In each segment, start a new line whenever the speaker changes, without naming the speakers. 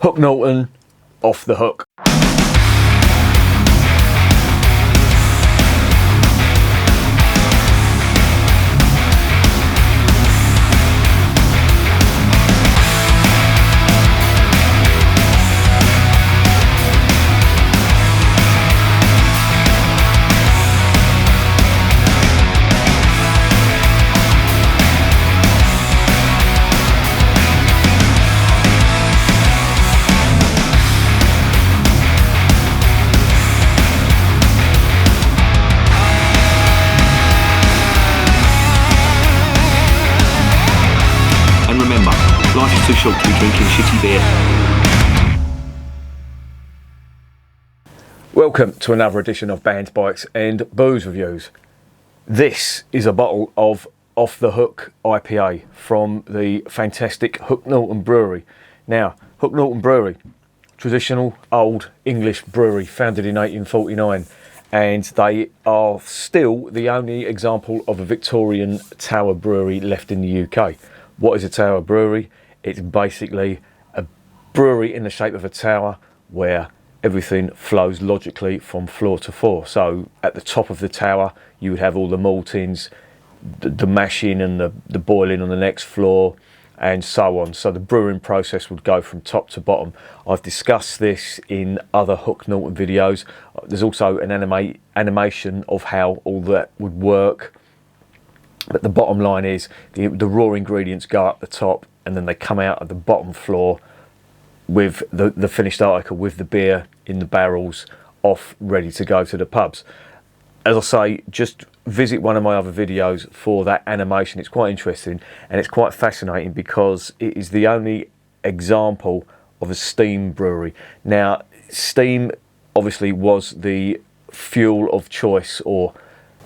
Hook Norton, off the hook.
Life is too short to be drinking shitty beer.
Welcome to another edition of Bands, Bikes and Booze Reviews. This is a bottle of Off the Hook IPA from the fantastic Hook Norton Brewery. Now, Hook Norton Brewery, traditional old English brewery founded in 1849, and they are still the only example of a Victorian tower brewery left in the UK. What is a tower brewery? It's basically a brewery in the shape of a tower where everything flows logically from floor to floor. So at the top of the tower, you would have all the maltings, the mashing and the boiling on the next floor, and so on. So the brewing process would go from top to bottom. I've discussed this in other Hook Norton videos. There's also an animation of how all that would work. But the bottom line is the raw ingredients go up the top and then they come out at the bottom floor with the finished article, with the beer in the barrels, off, ready to go to the pubs. As I say, just visit one of my other videos for that animation. It's quite interesting and it's quite fascinating because it is the only example of a steam brewery. Now, steam obviously was the fuel of choice or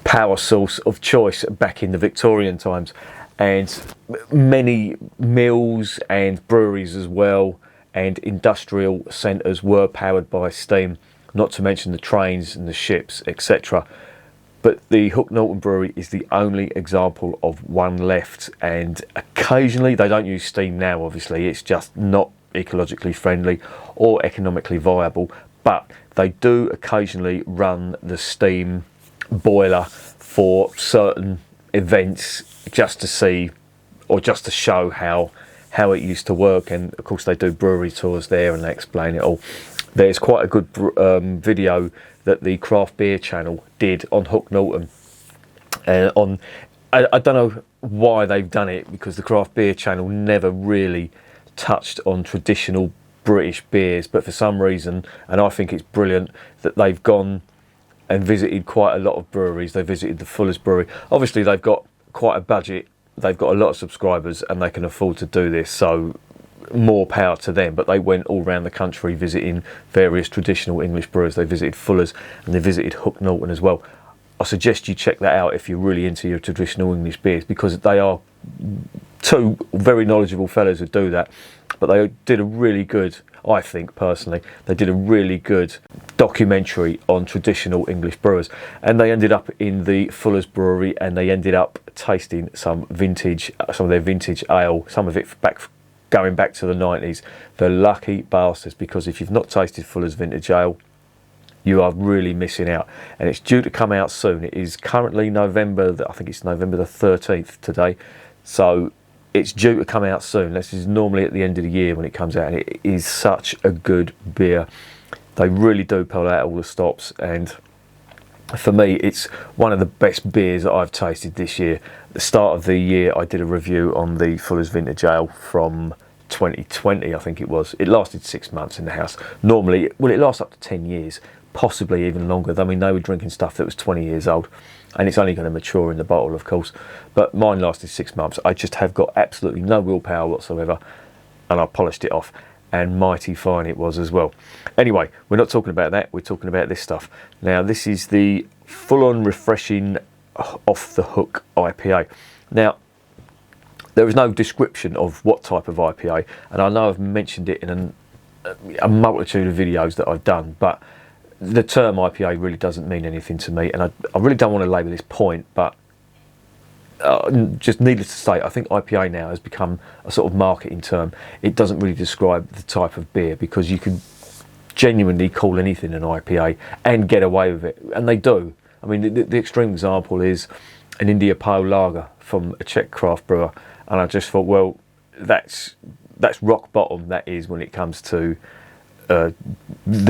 power source of choice back in the Victorian times, and many mills and breweries as well and industrial centres were powered by steam, not to mention the trains and the ships, etc. But the Hook Norton Brewery is the only example of one left, and occasionally they don't use steam now, obviously it's just not ecologically friendly or economically viable, but they do occasionally run the steam boiler for certain events, just to see or just to show how it used to work. And of course they do brewery tours there and they explain it all. There's quite a good video that the Craft Beer channel did on Hook Norton, I don't know why they've done it, because the Craft Beer channel never really touched on traditional British beers, but for some reason, and I think it's brilliant, that they've gone and visited quite a lot of breweries. They visited the Fuller's Brewery. Obviously they've got quite a budget, they've got a lot of subscribers and they can afford to do this, so more power to them. But they went all around the country visiting various traditional English brewers. They visited Fuller's and they visited Hook Norton as well. I suggest you check that out if you're really into your traditional English beers, because they are two very knowledgeable fellows who do that. But they did a really good, I think personally, they did a really good documentary on traditional English brewers, and they ended up in the Fuller's Brewery and they ended up tasting some of their vintage ale, some of it going back to the 90s. The lucky bastards, because if you've not tasted Fuller's vintage ale, you are really missing out, and it's due to come out soon. It is currently November, I think it's November the 13th today, so it's due to come out soon. This is normally at the end of the year when it comes out, and it is such a good beer. They really do pull out all the stops, and for me it's one of the best beers that I've tasted this year. At the start of the year I did a review on the Fuller's Vintage Ale from 2020, I think it was. It lasted 6 months in the house. Normally, well, it lasts up to 10 years, possibly even longer. I mean, they were drinking stuff that was 20 years old, and it's only going to mature in the bottle, of course, but mine lasted 6 months. I just have got absolutely no willpower whatsoever, and I polished it off, and mighty fine it was as well. Anyway, we're not talking about that, we're talking about this stuff. Now, this is the full-on refreshing Off the Hook IPA. Now, there is no description of what type of IPA, and I know I've mentioned it in a multitude of videos that I've done, but the term IPA really doesn't mean anything to me, and I really don't want to labour this point, but just needless to say, I think IPA now has become a sort of marketing term. It doesn't really describe the type of beer, because you can genuinely call anything an IPA and get away with it, and they do. I mean, the extreme example is an India Pale Lager from a Czech craft brewer, and I just thought, well, that's rock bottom. That is, when it comes to the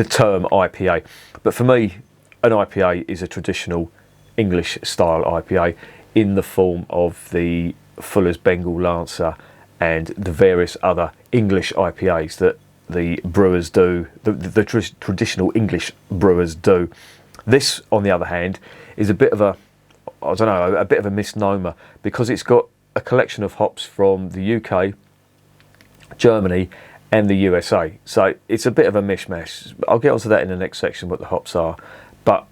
term IPA. But for me, an IPA is a traditional English style IPA in the form of the Fuller's Bengal Lancer and the various other English IPAs that the brewers do, the traditional English brewers do. This, on the other hand, is a bit of a bit of a misnomer, because it's got a collection of hops from the UK, Germany and the USA. So it's a bit of a mishmash. I'll get onto that in the next section, what the hops are. But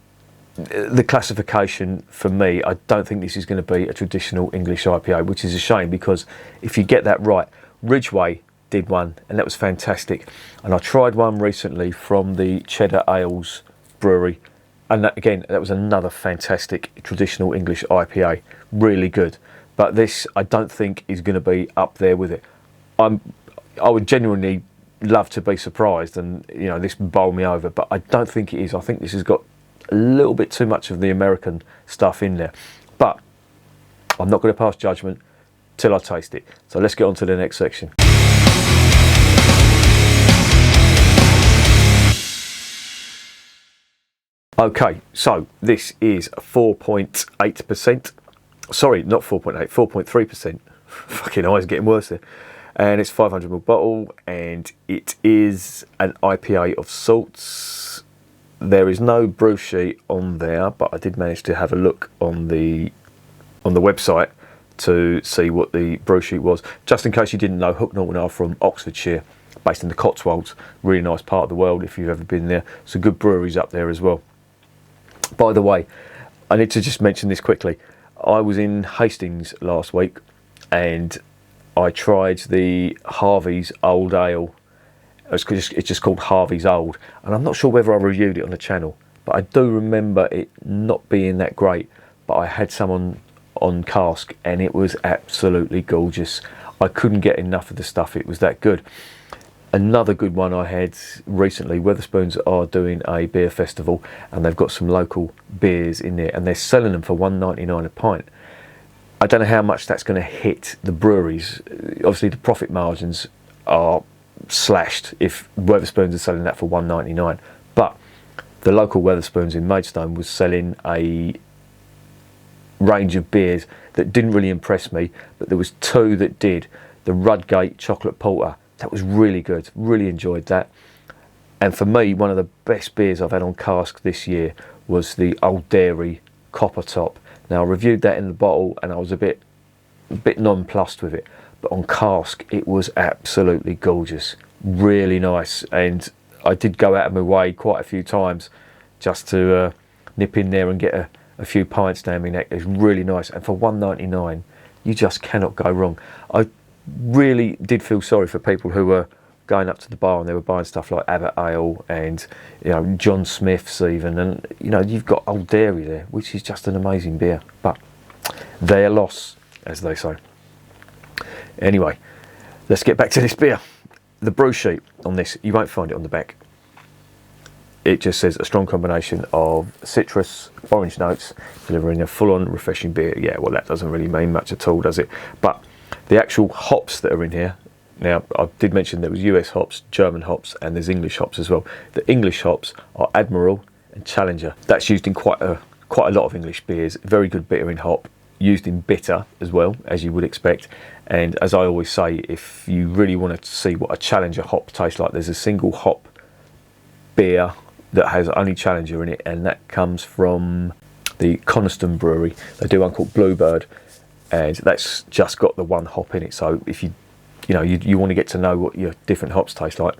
the classification, for me, I don't think this is going to be a traditional English IPA, which is a shame, because if you get that right, Ridgeway did one and that was fantastic. And I tried one recently from the Cheddar Ales Brewery, and that was another fantastic traditional English IPA, really good. But this, I don't think, is going to be up there with it. I would genuinely love to be surprised and, you know, this bowl me over, but I don't think it is. I think this has got a little bit too much of the American stuff in there. But I'm not going to pass judgment till I taste it. So let's get on to the next section. Okay, so this is 4.8%. Sorry, not 4.8, 4.3%. Fucking eyes getting worse there. And it's 500ml bottle, and it is an IPA of sorts. There is no brew sheet on there, but I did manage to have a look on the website to see what the brew sheet was. Just in case you didn't know, Hook Norton are from Oxfordshire, based in the Cotswolds. Really nice part of the world if you've ever been there. Some good breweries up there as well. By the way, I need to just mention this quickly. I was in Hastings last week, and I tried the Harvey's Old Ale. It's just called Harvey's Old, and I'm not sure whether I reviewed it on the channel, but I do remember it not being that great. But I had some on cask, and it was absolutely gorgeous. I couldn't get enough of the stuff, it was that good. Another good one I had recently, Wetherspoons are doing a beer festival, and they've got some local beers in there, and they're selling them for $1.99 a pint. I don't know how much that's going to hit the breweries. Obviously the profit margins are slashed if Wetherspoons are selling that for $1.99, but the local Wetherspoons in Maidstone was selling a range of beers that didn't really impress me, but there was two that did. The Rudgate Chocolate Porter, that was really good, really enjoyed that. And for me, one of the best beers I've had on cask this year was the Old Dairy Copper Top. Now, I reviewed that in the bottle and I was a bit nonplussed with it, but on cask it was absolutely gorgeous, really nice. And I did go out of my way quite a few times just to nip in there and get a few pints down my neck. It was really nice, and for $1.99 you just cannot go wrong. I really did feel sorry for people who were going up to the bar and they were buying stuff like Abbott Ale and, you know, John Smith's even, and, you know, you've got Old Dairy there, which is just an amazing beer, but their loss, as they say. Anyway, let's get back to this beer. The brew sheet on this, you won't find it on the back. It just says a strong combination of citrus, orange notes, delivering a full-on refreshing beer. Yeah, well, that doesn't really mean much at all, does it? But the actual hops that are in here, now I did mention there was US hops, German hops, and there's English hops as well. The English hops are Admiral and Challenger. That's used in quite a lot of English beers. Very good bittering hop, used in bitter as well, as you would expect. And as I always say, if you really want to see what a Challenger hop tastes like, there's a single hop beer that has only Challenger in it, and that comes from the Coniston Brewery. They do one called Bluebird, and that's just got the one hop in it. So if you want to get to know what your different hops taste like,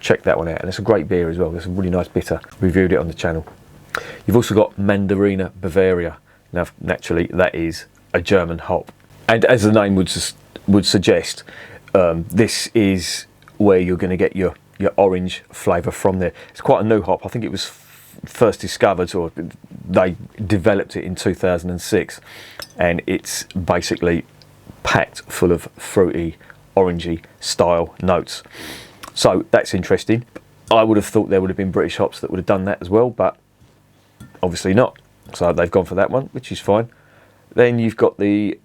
check that one out. And it's a great beer as well. It's a really nice bitter. Reviewed it on the channel. You've also got Mandarina Bavaria. Now, naturally, that is a German hop, and as the name would suggest, this is where you're going to get your orange flavour from there. It's quite a new hop. I think it was first discovered or they developed it in 2006, and it's basically packed full of fruity, orangey style notes. So that's interesting. I would have thought there would have been British hops that would have done that as well, but obviously not. So they've gone for that one, which is fine. Then you've got the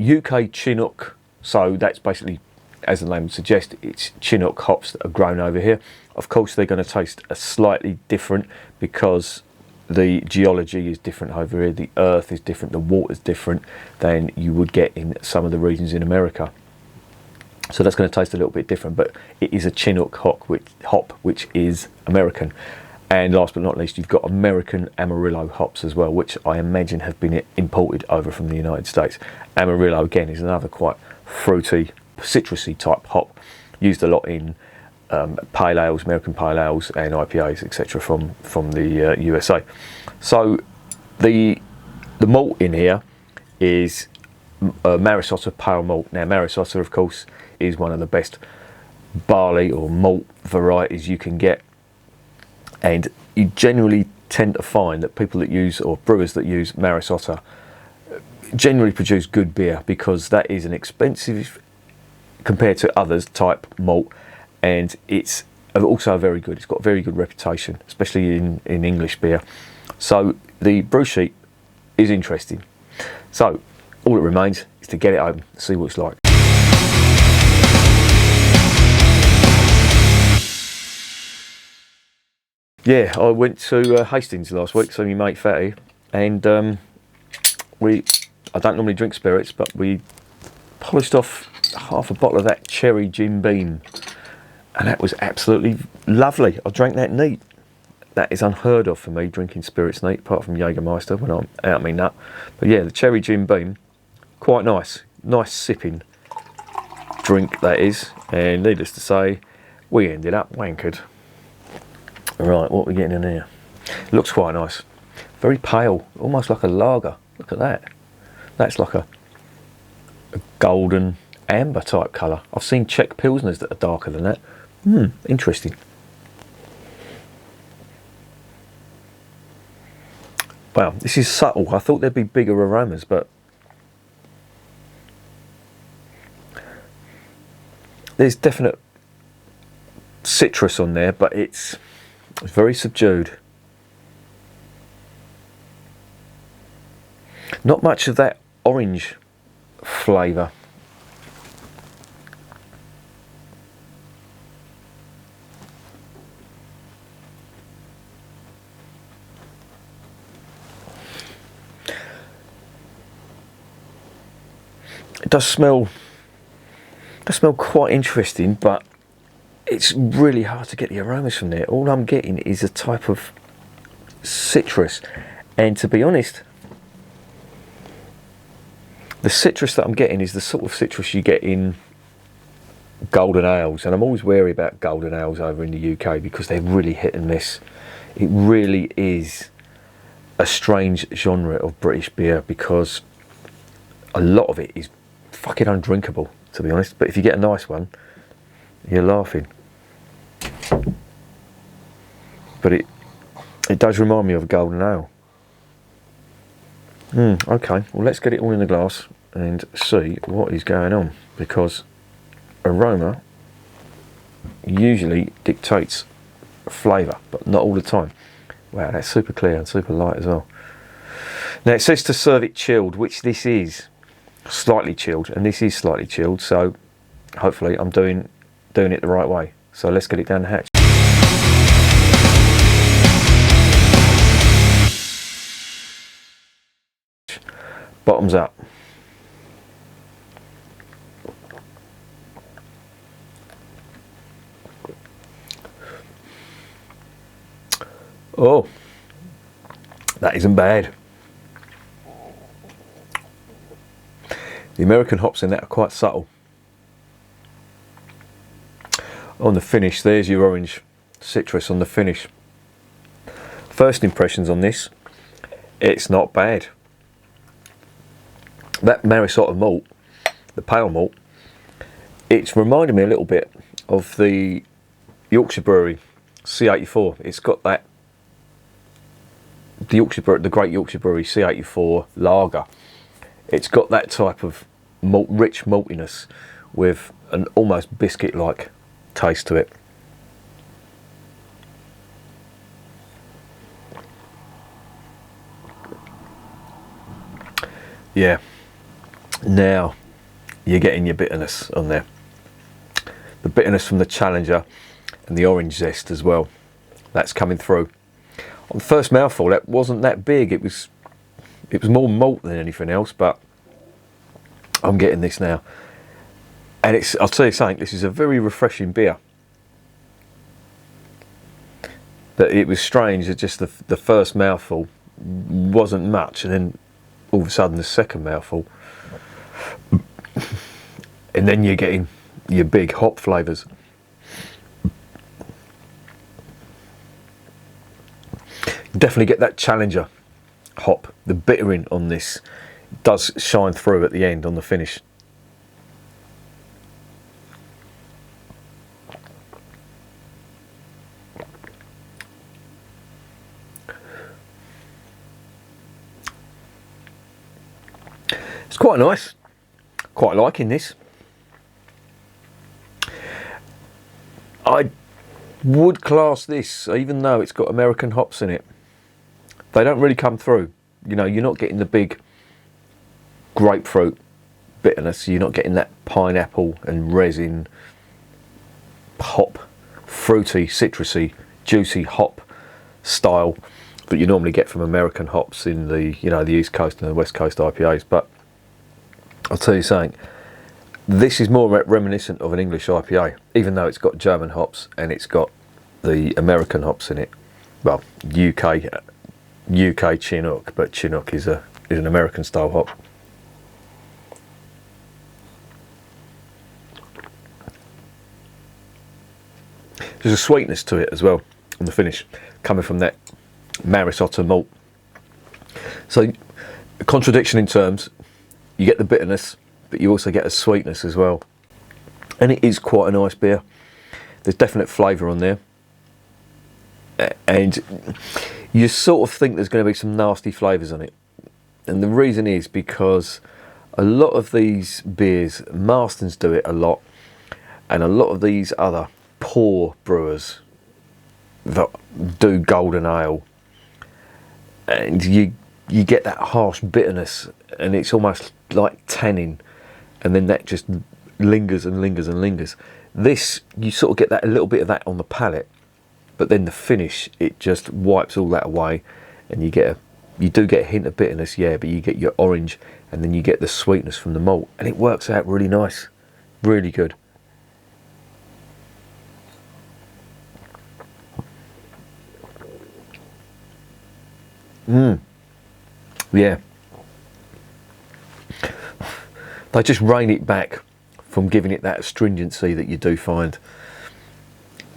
UK Chinook. So that's basically, as the name would suggest, it's Chinook hops that are grown over here. Of course, they're going to taste slightly different because the geology is different over here. The earth is different. The water's different than you would get in some of the regions in America. So that's going to taste a little bit different, but it is a Chinook hop, which is American. And last but not least, you've got American Amarillo hops as well, which I imagine have been imported over from the United States. Amarillo, again, is another quite fruity, citrusy type hop, used a lot in pale ales, American pale ales and IPAs, etc. from the USA. So the malt in here is Marisota pale malt. Now Marisota, of course, is one of the best barley or malt varieties you can get, and you generally tend to find that people that use, or brewers that use Marisota, generally produce good beer, because that is an expensive compared to others type malt, and it's also very good. It's got a very good reputation, especially in English beer. So the brew sheet is interesting. So all it remains is to get it open, see what it's like. Yeah, I went to Hastings last week, so my mate Fatty, and I don't normally drink spirits, but we polished off half a bottle of that cherry Jim Beam, and that was absolutely lovely. I drank that neat. That is unheard of for me, drinking spirits neat, apart from Jägermeister when I'm out my nut. But yeah, the cherry Jim Beam, quite nice sipping drink that is, and needless to say, we ended up wankered. Right, what are we getting in here? It looks quite nice. Very pale, almost like a lager. Look at that. That's like a golden amber type colour. I've seen Czech Pilsners that are darker than that. Interesting. Wow, this is subtle. I thought there'd be bigger aromas, but there's definite citrus on there, but it's very subdued. Not much of that orange flavour. It does smell quite interesting, but it's really hard to get the aromas from there. All I'm getting is a type of citrus, and to be honest, the citrus that I'm getting is the sort of citrus you get in golden ales, and I'm always wary about golden ales over in the UK because they're really hit and miss. It really is a strange genre of British beer because a lot of it is fucking undrinkable, to be honest, but if you get a nice one, you're laughing. But it does remind me of a golden ale. Okay, well, let's get it all in the glass and see what is going on, because aroma usually dictates flavour, but not all the time. Wow, that's super clear and super light as well. Now it says to serve it chilled, which this is slightly chilled, and this is slightly chilled, so hopefully I'm doing it the right way. So let's get it down the hatch. Bottoms up. Oh, that isn't bad. The American hops in that are quite subtle. On the finish, there's your orange citrus on the finish. First impressions on this, it's not bad. That Marisota malt, the pale malt, it's reminded me a little bit of the Yorkshire Brewery C84. It's got that the Yorkshire Brewery, the Great Yorkshire Brewery C84 lager. It's got that type of rich maltiness with an almost biscuit-like taste to it. Yeah, now you're getting your bitterness on there. The bitterness from the Challenger and the orange zest as well. That's coming through. On the first mouthful, that wasn't that big. It was more malt than anything else, but I'm getting this now. And I'll tell you something, this is a very refreshing beer. But it was strange that just the first mouthful wasn't much, and then all of a sudden the second mouthful, and then you're getting your big hop flavours. Definitely get that Challenger hop. The bittering on this does shine through at the end on the finish. It's quite nice. Quite liking this. I would class this, even though it's got American hops in it, they don't really come through. You know, you're not getting the big grapefruit bitterness. You're not getting that pineapple and resin hop, fruity, citrusy, juicy hop style that you normally get from American hops in the, you know, the East Coast and the West Coast IPAs. But I'll tell you something, this is more reminiscent of an English IPA, even though it's got German hops and it's got the American hops in it. Well, UK Chinook, but Chinook is an American style hop. There's a sweetness to it as well on the finish, coming from that Maris Otter malt. So, a contradiction in terms, you get the bitterness, but you also get a sweetness as well. And it is quite a nice beer. There's definite flavour on there. And you sort of think there's going to be some nasty flavours on it. And the reason is because a lot of these beers, Marston's do it a lot, and a lot of these other poor brewers that do golden ale, and you get that harsh bitterness, and it's almost like tannin, and then that just lingers and lingers and lingers. This, you sort of get that, a little bit of that on the palate, but then the finish, it just wipes all that away, and you do get a hint of bitterness, yeah, but you get your orange, and then you get the sweetness from the malt, and it works out really nice, really good. Yeah. They just rein it back from giving it that astringency that you do find.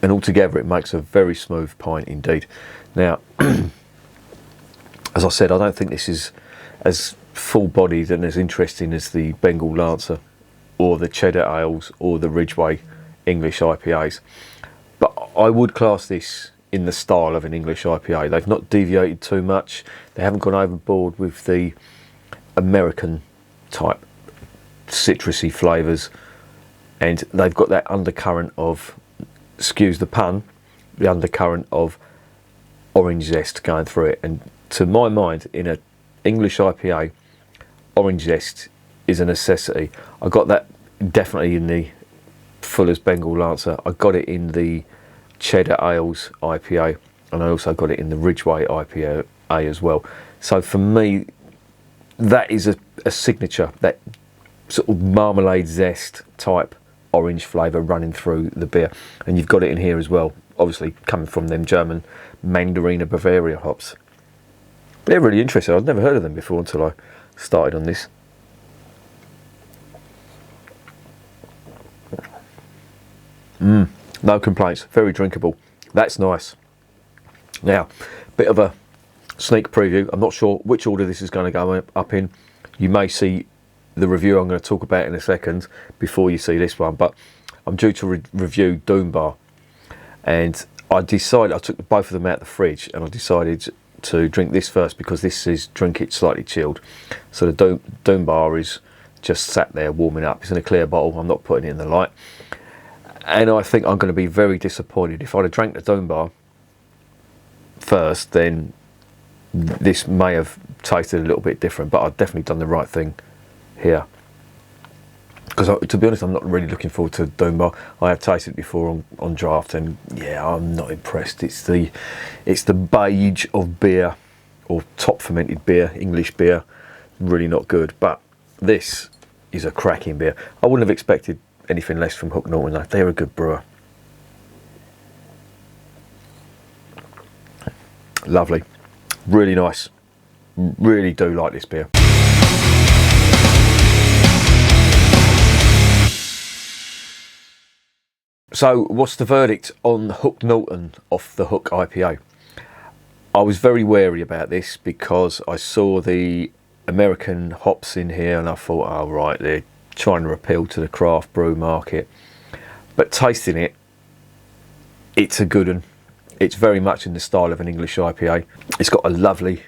And altogether it makes a very smooth pint indeed. Now, as I said, I don't think this is as full-bodied and as interesting as the Bengal Lancer or the Cheddar Ales or the Ridgeway English IPAs. But I would class this in the style of an English IPA. They've not deviated too much. They haven't gone overboard with the American type citrusy flavours, and they've got that undercurrent of, excuse the pun, the undercurrent of orange zest going through it. And to my mind, in an English IPA, orange zest is a necessity. I got that definitely in the Fuller's Bengal Lancer. I got it in the Cheddar Ales IPA, and I also got it in the Ridgeway IPA as well. So for me, that is a signature, that sort of marmalade zest type orange flavour running through the beer. And you've got it in here as well, obviously coming from them German Mandarina Bavaria hops. They're really interesting. I'd never heard of them before until I started on this. No complaints, very drinkable. That's nice. Now, bit of a sneak preview. I'm not sure which order this is going to go up in. You may see the review I'm going to talk about in a second before you see this one, but I'm due to review Doom Bar, and I took both of them out of the fridge, and I decided to drink this first because this is drink it slightly chilled. So the Doom Bar is just sat there warming up. It's in a clear bottle. I'm not putting it in the light. And I think I'm going to be very disappointed. If I'd have drank the Doom Bar first, then this may have tasted a little bit different, but I've definitely done the right thing here. Because to be honest, I'm not really looking forward to Doom Bar. I have tasted it before on draft, and yeah, I'm not impressed. It's the beige of beer, or top fermented beer, English beer. Really not good. But this is a cracking beer. I wouldn't have expected anything less from Hook Norton though. They're a good brewer. Lovely, really nice. Really do like this beer. So what's the verdict on Hook Norton off the Hook IPA? I was very wary about this because I saw the American hops in here and I thought, oh right, they're trying to appeal to the craft brew market. But tasting it, it's a good one. It's very much in the style of an English IPA. It's got a lovely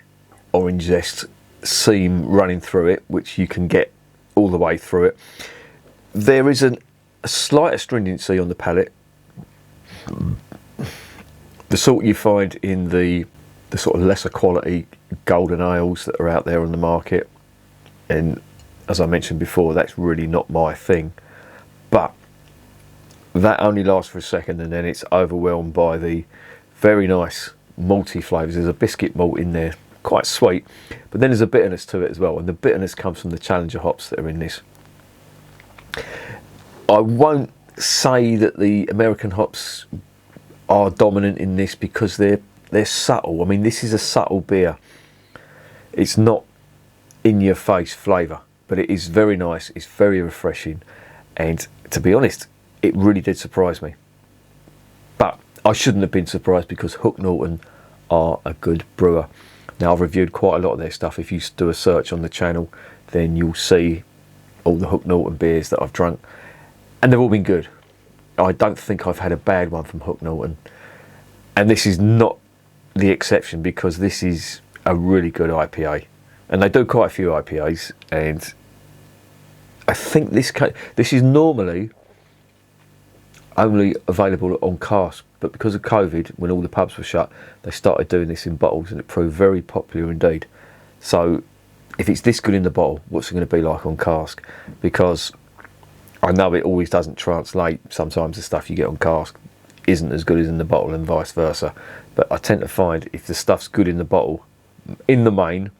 orange zest seam running through it, which you can get all the way through it. There is a slight astringency on the palate, the sort you find in the sort of lesser quality golden ales that are out there on the market. And as I mentioned before, that's really not my thing. But that only lasts for a second and then it's overwhelmed by the very nice malty flavours. There's a biscuit malt in there, quite sweet, but then there's a bitterness to it as well, and the bitterness comes from the Challenger hops that are in this. I won't say that the American hops are dominant in this because they're subtle. I mean, this is a subtle beer. It's not in your face flavour, but it is very nice. It's very refreshing, and to be honest, it really did surprise me. But I shouldn't have been surprised because Hook Norton are a good brewer. Now, I've reviewed quite a lot of their stuff. If you do a search on the channel, then you'll see all the Hook Norton beers that I've drunk, and they've all been good. I don't think I've had a bad one from Hook Norton, and this is not the exception because this is a really good IPA, and they do quite a few IPAs, and I think this is normally only available on cask, but because of COVID, when all the pubs were shut, they started doing this in bottles, and it proved very popular indeed. So if it's this good in the bottle, what's it going to be like on cask? Because I know it always doesn't translate. Sometimes the stuff you get on cask isn't as good as in the bottle and vice versa. But I tend to find if the stuff's good in the bottle, in the main,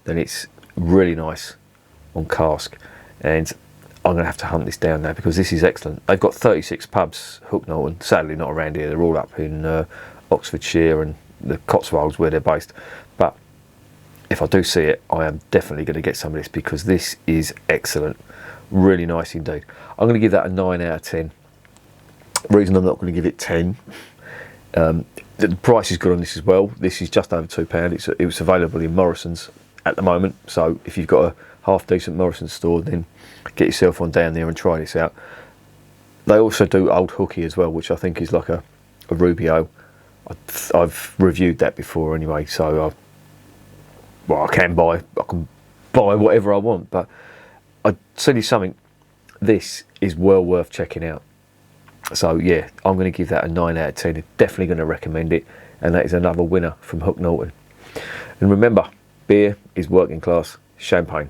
then it's really nice on cask. And I'm going to have to hunt this down now because this is excellent. They've got 36 pubs, Hook Norton. Sadly not around here. They're all up in Oxfordshire and the Cotswolds where they're based. But if I do see it, I am definitely going to get some of this because this is excellent. Really nice indeed. I'm going to give that a 9 out of 10. The reason I'm not going to give it 10, the price is good on this as well. This is just over £2. It was available in Morrison's at the moment. So if you've got a half decent Morrison's store, then get yourself on down there and try this out. They also do Old Hooky as well, which I think is like a Rubio. I've reviewed that before anyway, so I can buy whatever I want, but I tell you something, this is well worth checking out. So yeah, I'm going to give that a 9 out of 10. Definitely going to recommend it, and that is another winner from Hook Norton. And remember, beer is working class champagne.